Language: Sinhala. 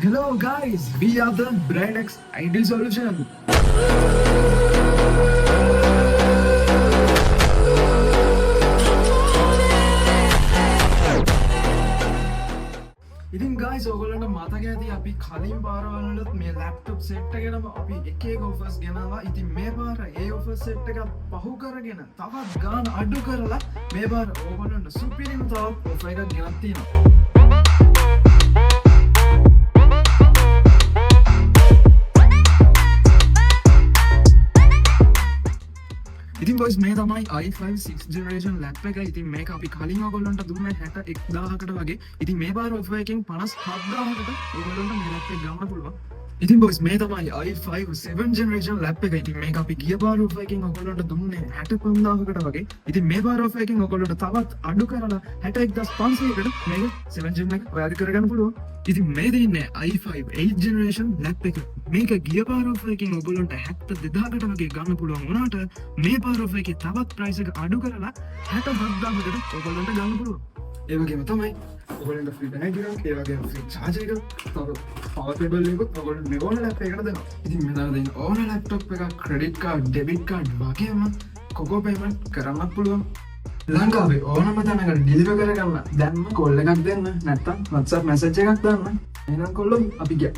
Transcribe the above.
Hello guys, we are the BrandX IT Solution. ඉතින් guys ඔයගොල්ලන්ට මතක ඇති අපි කලින් පාරවලත් මේ laptop set එකටම අපි එක එක offers ගෙනාවා. ඉතින් මේ පාර ඒ offer set එක පහු කරගෙන තවත් ගාන අඩු කරලා මේ පාර ඔයගොල්ලන්ට සුපිරිම තවත් offer එකක් ගෙනත් තියෙනවා. ඉතින් boys මේ තමයි i5 6th generation laptop එක. ඉතින් මේක අපි කලින් ඔයගොල්ලන්ට දුන්නේ 61000කට වගේ. ඉතින් මේ පාර offer එකෙන් 57000කට ඔයගොල්ලන්ට මේ laptop එක ගන්න පුළුවන්. ඉතින් boys මේ තමයි i5 7th generation laptop එක. ඉතින් මේක අපි ගිය පාර offer එකෙන් ඔයගොල්ලන්ට දුන්නේ 65000කට වගේ. ඉතින් මේ පාර offer එකෙන් ඔයගොල්ලන්ට තවත් අඩු කරලා 61500කට මේක 7th gen එක ඔයාලා කරගන්න පුළුවන්. ඉතින් මේ දෙන්නේ i5 8th generation laptop එක. මේක ගිය පාර offer එකෙන් ඔයගොල්ලන්ට 72000කට වගේ ගන්න පුළුවන් වුණාට මේ පාර offer එකේ තවත් price එක අඩු කරලා 67000කට ඔයගොල්ලන්ට ගන්න පුළුවන්. ඒ වගේම තමයි ඔයගොල්ලන්ට free battery එකක්, ඒ වගේම free charger එකක්, තව power cable එකක් ඔයගොල්ලන්ට මේ ඕන laptop එකකට දෙනවා. ඉතින් මෙතන දෙන ඕන laptop එකක් credit card, debit card වගේම කොකෝ payment කරන්නත් පුළුවන්. ලංකාවේ ඕනම තැනකට ඩිලිවර් කරගන්න දැන්ම කෝල් එකක් දෙන්න, නැත්නම් WhatsApp message එකක් දාන්න. එහෙනම් කොල්ලෝ අපි ගියා.